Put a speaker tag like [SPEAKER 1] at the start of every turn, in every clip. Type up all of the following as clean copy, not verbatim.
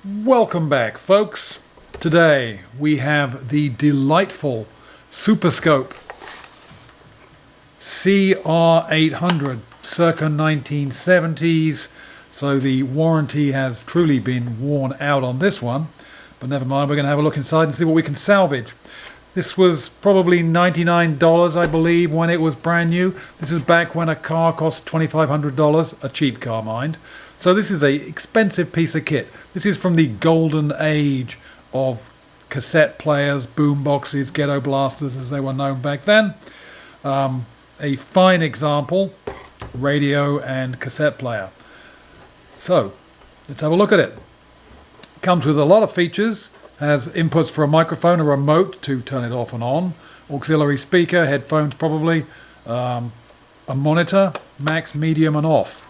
[SPEAKER 1] Welcome back, folks. Today we have the delightful Super Scope CR800 circa 1970s. So the warranty has truly been worn out on this one, but never mind, we're going to have a look inside and see what we can salvage. This was probably $99, I believe, when it was brand new. This is back when a car cost $2,500, a cheap car, mind. So this is an expensive piece of kit. This is from the golden age of cassette players, boomboxes, ghetto blasters as they were known back then. A fine example, radio and cassette player. So let's have a look at it. Comes with a lot of features. Has inputs for a microphone, a remote to turn it off and on, auxiliary speaker, headphones probably, a monitor, max, medium and off.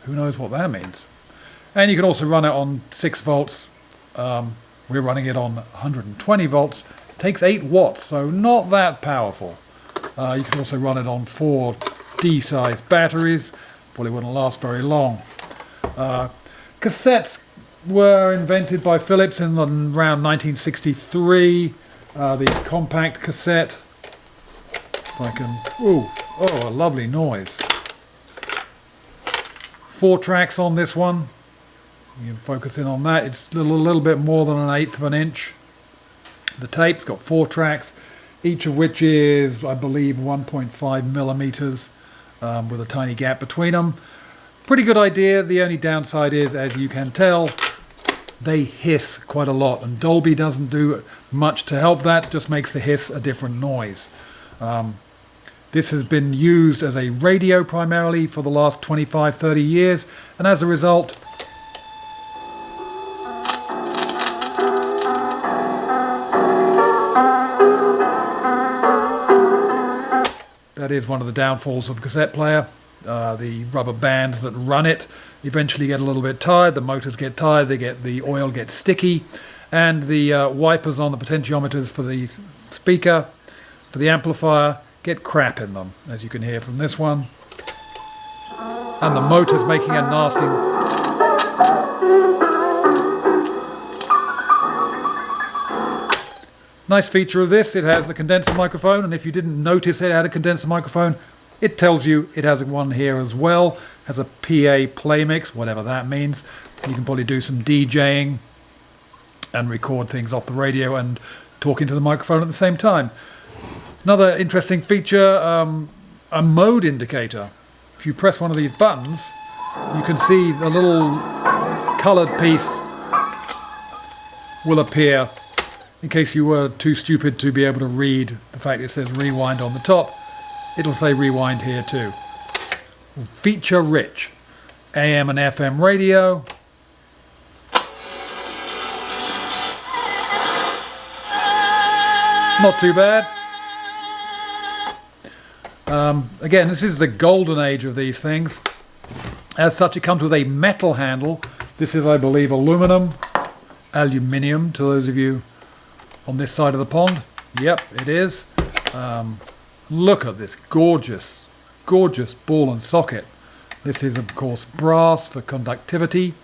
[SPEAKER 1] Who knows what that means? And you can also run it on 6 volts. We're running it on 120 volts. It takes 8 watts, so not that powerful. You can also run it on 4 D-sized batteries. Probably wouldn't last very long. Cassettes were invented by Philips in around 1963. The compact cassette. If I can... oh, a lovely noise. 4 tracks on this one. You can focus in on that. It's a little bit more than 1/8 of an inch. The tape's got 4 tracks, each of which is, I believe, 1.5 millimeters, with a tiny gap between them. Pretty good idea. The only downside is, as you can tell, they hiss quite a lot, and Dolby doesn't do much to help that, just makes the hiss a different noise. This has been used as a radio primarily for the last 25-30 years, and as a result, that is one of the downfalls of a cassette player. The rubber bands that run it eventually get a little bit tired, the motors get tired, the oil gets sticky, and the wipers on the potentiometers for the speaker, for the amplifier, get crap in them, as you can hear from this one. And the motor's making a nasty... Nice feature of this, it has a condenser microphone, and if you didn't notice it had a condenser microphone, it tells you it has one here as well. Has a PA play mix, whatever that means. You can probably do some DJing and record things off the radio and talk into the microphone at the same time. Another interesting feature, a mode indicator. If you press one of these buttons, you can see a little coloured piece will appear in case you were too stupid to be able to read the fact it says rewind on the top. It'll say rewind here too. Feature rich. AM and FM radio. Not too bad. Again, this is the golden age of these things. As such, it comes with a metal handle. This is, I believe, aluminium to those of you on this side of the pond. Yep, it is. Look at this gorgeous ball and socket. This is, of course, brass for conductivity.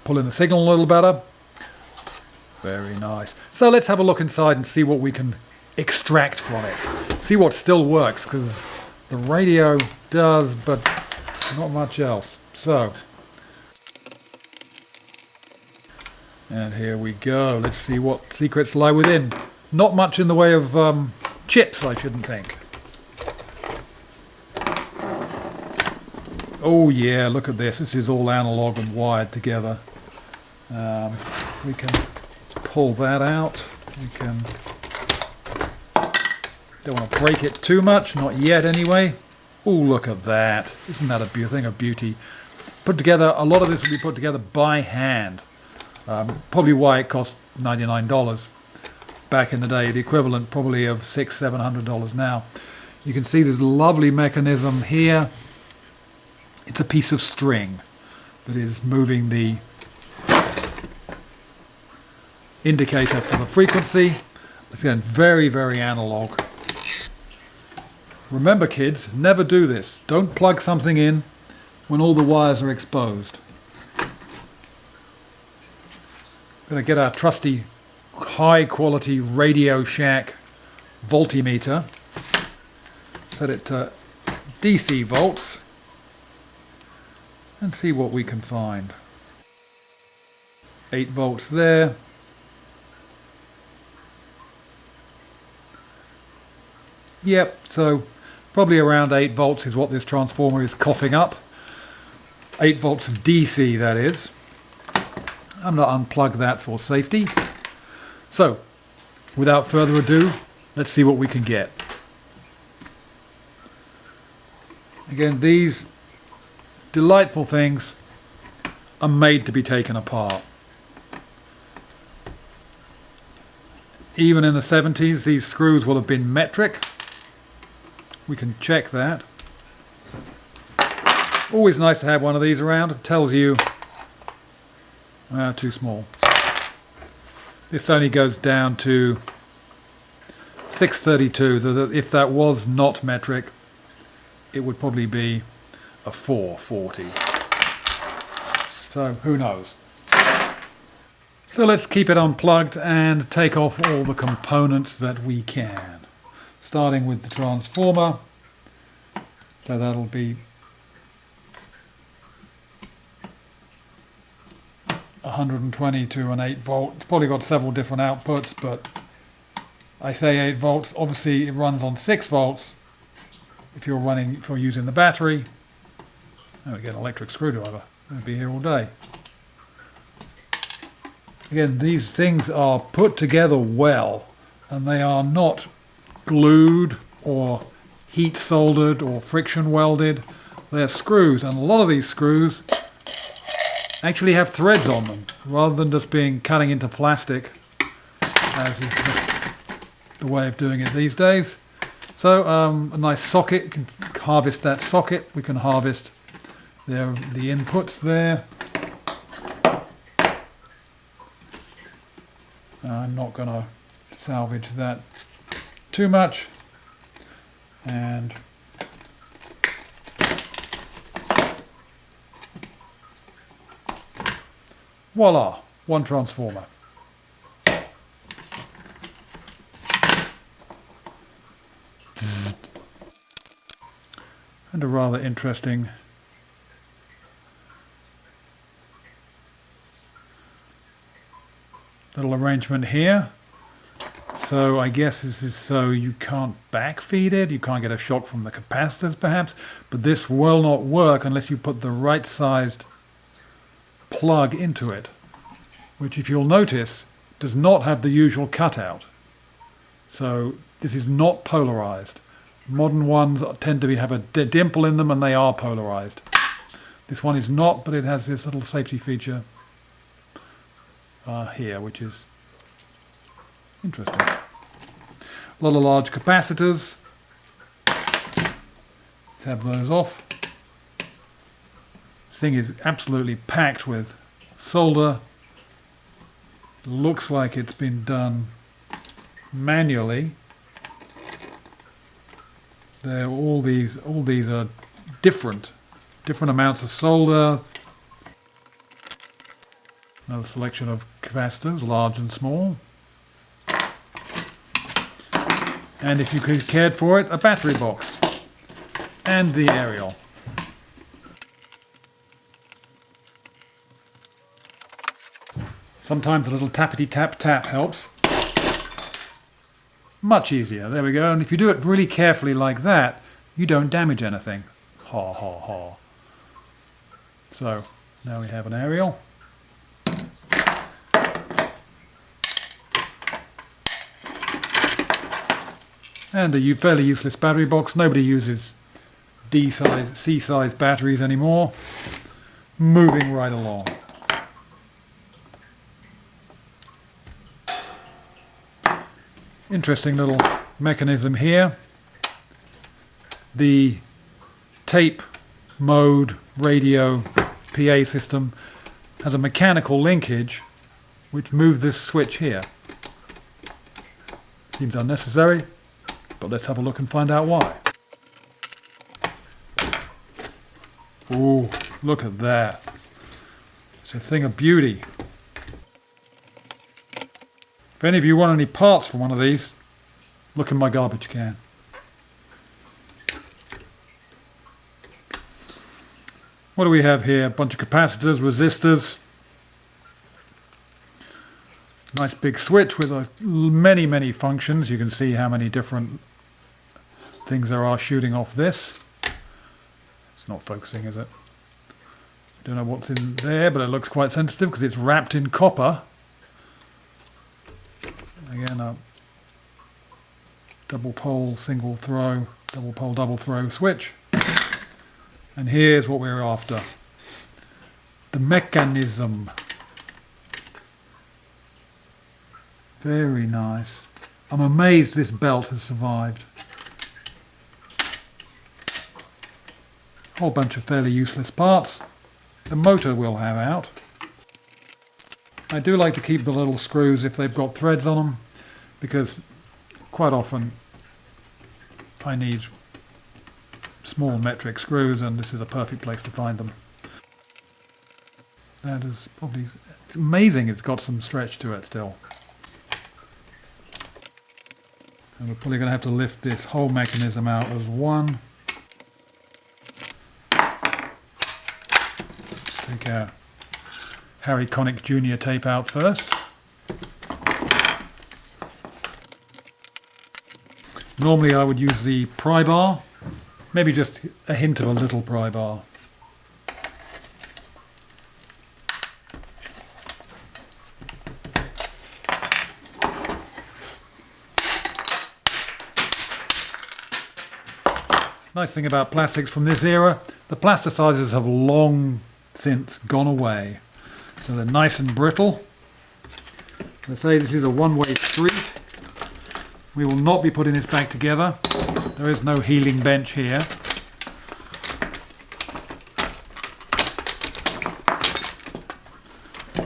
[SPEAKER 1] Pulling the signal a little better. Very nice. So let's have a look inside and see what we can extract from it. See what still works, because the radio does, but not much else. So, and here we go. Let's see what secrets lie within. Not much in the way of chips, I shouldn't think. Oh yeah, look at this. This is all analog and wired together. We can pull that out. We can... Don't want to break it too much, not yet anyway. Oh, look at that. Isn't that a thing of beauty? Put together, a lot of this will be put together by hand. Probably why it cost $99 back in the day. The equivalent probably of $600-700 now. You can see this lovely mechanism here. It's a piece of string that is moving the indicator for the frequency. Again, very, very analog. Remember, kids, never do this. Don't plug something in when all the wires are exposed. Going to get our trusty high quality Radio Shack voltmeter, set it to DC volts, and see what we can find. 8 volts there. Yep, so probably around 8 volts is what this transformer is coughing up. 8 volts of DC, that is. I'm going to unplug that for safety. So, without further ado, let's see what we can get. Again, these delightful things are made to be taken apart. Even in the 70s, these screws will have been metric. We can check that. Always nice to have one of these around. It tells you too small. This only goes down to 632. If that was not metric, it would probably be a 440. So who knows? So let's keep it unplugged and take off all the components that we can. Starting with the transformer. So that'll be 120 to an 8 volt. It's probably got several different outputs, but I say 8 volts. Obviously it runs on 6 volts if you're using the battery. Oh, we get an electric screwdriver. I'll be here all day. Again, these things are put together well, and they are not glued or heat soldered or friction welded. They're screws, and a lot of these screws actually have threads on them rather than just being cutting into plastic, as is the way of doing it these days. So a nice socket, you can harvest that socket. We can harvest the inputs there. I'm not going to salvage that too much. And voila, one transformer. And a rather interesting little arrangement here. So I guess this is so you can't backfeed it, you can't get a shock from the capacitors perhaps, but this will not work unless you put the right sized plug into it, which, if you'll notice, does not have the usual cutout. So this is not polarized. Modern ones tend to have a dimple in them and they are polarized. This one is not, but it has this little safety feature here, which is interesting. A lot of large capacitors. Let's have those off. This thing is absolutely packed with solder. Looks like it's been done manually. All these are different amounts of solder. Another selection of capacitors, large and small. And if you cared for it, a battery box. And the aerial. Sometimes a little tappity tap tap helps. Much easier, there we go. And if you do it really carefully like that, you don't damage anything. Ha ha ha. So, now we have an aerial. And a fairly useless battery box. Nobody uses D-size, C-size batteries anymore. Moving right along. Interesting little mechanism here. The tape mode radio PA system has a mechanical linkage which moves this switch here. Seems unnecessary, but let's have a look and find out why. Ooh, look at that. It's a thing of beauty. If any of you want any parts for one of these, look in my garbage can. What do we have here? A bunch of capacitors, resistors. Nice big switch with many functions. You can see how many different things there are shooting off this. It's not focusing, is it? Don't know what's in there, but it looks quite sensitive because it's wrapped in copper. Again, a double pole, single throw, double pole, double throw switch. And here's what we're after. The mechanism. Very nice. I'm amazed this belt has survived. Whole bunch of fairly useless parts. The motor will have out. I do like to keep the little screws if they've got threads on them, because quite often I need small metric screws and this is a perfect place to find them. That is probably, it's amazing it's got some stretch to it still. And we're probably going to have to lift this whole mechanism out as one. Take our Harry Connick Jr. tape out first. Normally I would use the pry bar, maybe just a hint of a little pry bar. Nice thing about plastics from this era, the plasticizers have long since gone away. So they're nice and brittle. Let's say this is a one-way street. We will not be putting this back together. There is no healing bench here.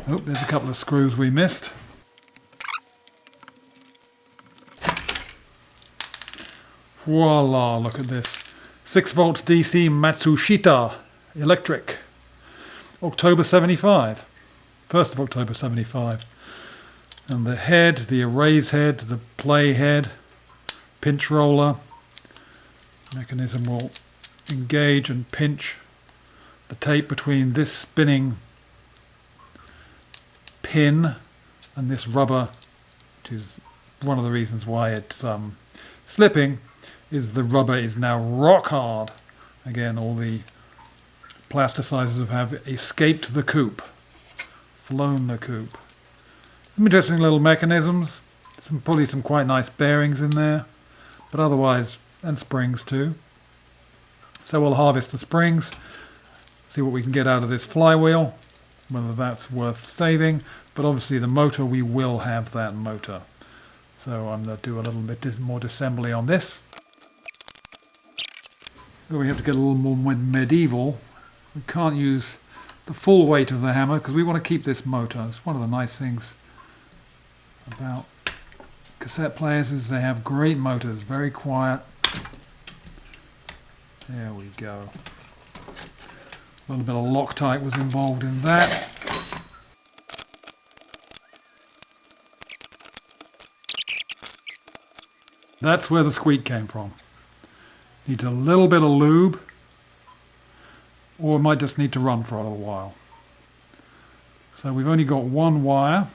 [SPEAKER 1] Oh, there's a couple of screws we missed. Voila, look at this. 6 volt DC Matsushita electric. October 75. 1st of October 75. And the head, the erase head, the play head, pinch roller. Mechanism will engage and pinch the tape between this spinning pin and this rubber, which is one of the reasons why it's slipping, is the rubber is now rock hard. Again, all the plasticizers have escaped the coop, flown the coop. Some interesting little mechanisms, probably some quite nice bearings in there, but otherwise, and springs too. So we'll harvest the springs, see what we can get out of this flywheel, whether that's worth saving, but obviously the motor, we will have that motor. So I'm going to do a little bit more disassembly on this. So we have to get a little more medieval. We can't use the full weight of the hammer because we want to keep this motor. It's one of the nice things about cassette players is they have great motors, very quiet. There we go. A little bit of Loctite was involved in that. That's where the squeak came from. Needs a little bit of lube, or it might just need to run for a little while. So we've only got one wire.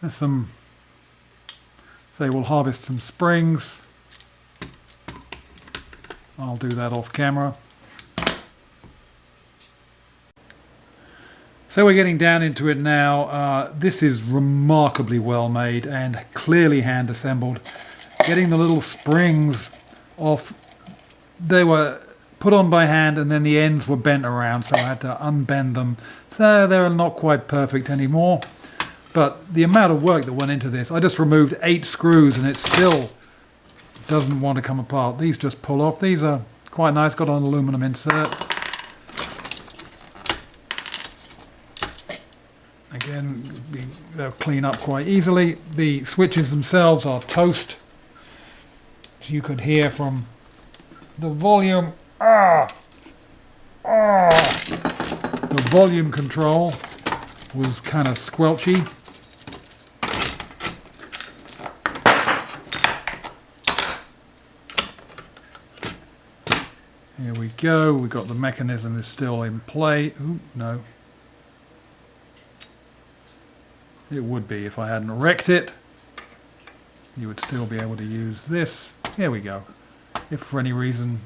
[SPEAKER 1] There's some, say we'll harvest some springs. I'll do that off camera. So we're getting down into it now. This is remarkably well made and clearly hand assembled. Getting the little springs off, they were put on by hand and then the ends were bent around, so I had to unbend them. So they're not quite perfect anymore. But the amount of work that went into this, I just removed 8 screws and it still doesn't want to come apart. These just pull off. These are quite nice, got an aluminum insert. Again, they'll clean up quite easily. The switches themselves are toast, as you could hear from the volume. The volume control. was kind of squelchy. Here we go, we've got the mechanism is still in play. Ooh, no. It would be if I hadn't wrecked it. You would still be able to use this. Here we go. If for any reason,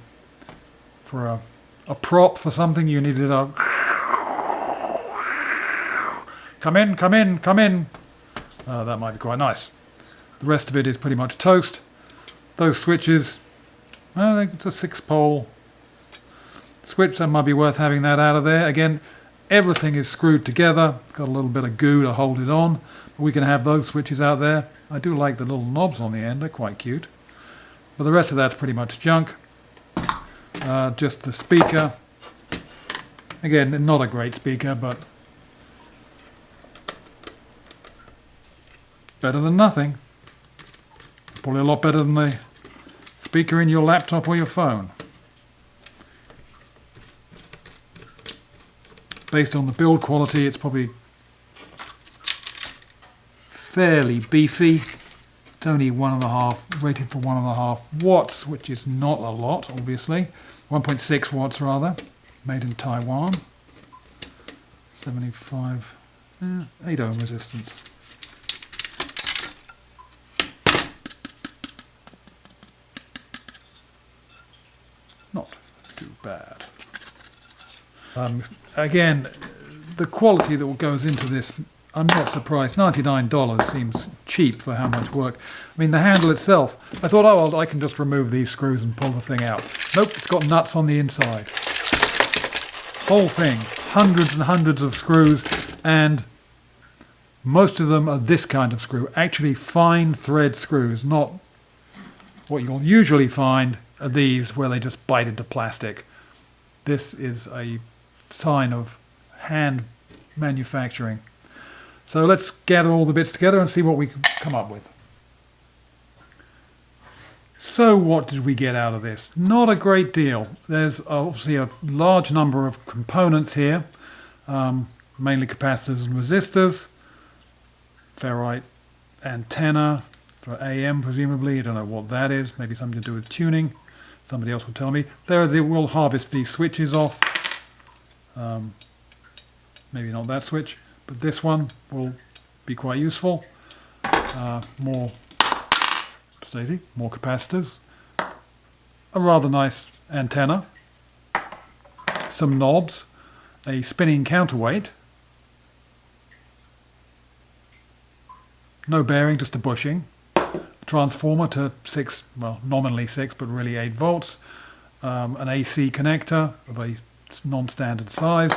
[SPEAKER 1] for a prop for something, you needed a... Come in, come in, come in. That might be quite nice. The rest of it is pretty much toast. Those switches, I think it's a 6-pole switch. That might be worth having that out of there. Again, everything is screwed together. It's got a little bit of goo to hold it on. But we can have those switches out there. I do like the little knobs on the end. They're quite cute. But the rest of that's pretty much junk. Just the speaker. Again, not a great speaker, but better than nothing. Probably a lot better than the speaker in your laptop or your phone. Based on the build quality, it's probably fairly beefy. It's only 1.5, rated for 1.5 watts, which is not a lot, obviously. 1.6 watts rather, made in Taiwan. 75, 8 ohm resistance. Not too bad. Again, the quality that goes into this, I'm not surprised. $99 seems cheap for how much work. I mean, the handle itself, I thought, oh, well, I can just remove these screws and pull the thing out. Nope, it's got nuts on the inside. Whole thing, hundreds and hundreds of screws, and most of them are this kind of screw. Actually fine thread screws, not what you'll usually find are these where they just bite into plastic. This is a sign of hand manufacturing. So let's gather all the bits together and see what we can come up with. So what did we get out of this? Not a great deal. There's obviously a large number of components here, mainly capacitors and resistors, ferrite antenna for AM presumably. I don't know what that is, maybe something to do with tuning. Somebody else will tell me. There they will harvest these switches off. Maybe not that switch, but this one will be quite useful. More capacitors. A rather nice antenna. Some knobs. A spinning counterweight. No bearing, just a bushing. Transformer to 6, well, nominally 6, but really 8 volts. An AC connector of a non-standard size.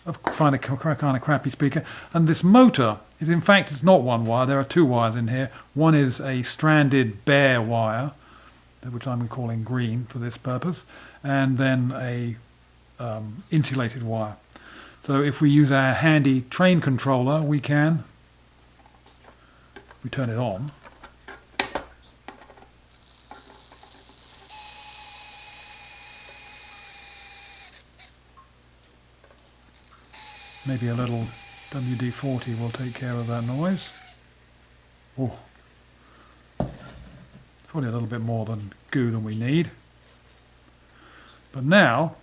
[SPEAKER 1] I find a kind of crappy speaker. And this motor is, in fact, it's not one wire. There are 2 wires in here. One is a stranded bare wire, which I'm calling green for this purpose, and then a insulated wire. So if we use our handy train controller, we can, if we turn it on, maybe a little WD-40 will take care of that noise. Oh, probably a little bit more than goo than we need. But now,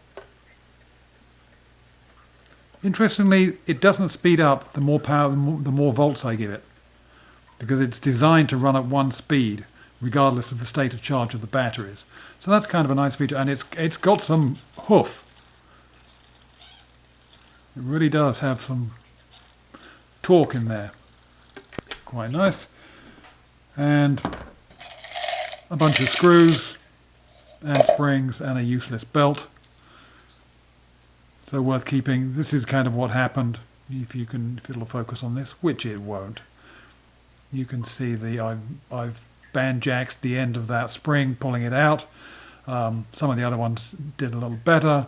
[SPEAKER 1] interestingly, it doesn't speed up the more power, the more volts I give it, because it's designed to run at one speed, regardless of the state of charge of the batteries. So that's kind of a nice feature, and it's got some hoof. It really does have some torque in there. Quite nice. And a bunch of screws and springs and a useless belt. So worth keeping. This is kind of what happened. If it'll focus on this, which it won't. You can see I've band jacked the end of that spring, pulling it out. Some of the other ones did a little better.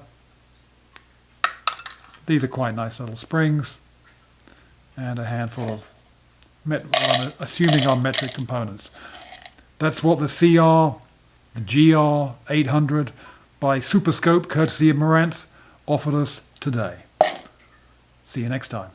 [SPEAKER 1] These are quite nice little springs, and a handful of what I'm assuming are metric components. That's what the CR, the GR 800 by Superscope, courtesy of Marantz, offered us today. See you next time.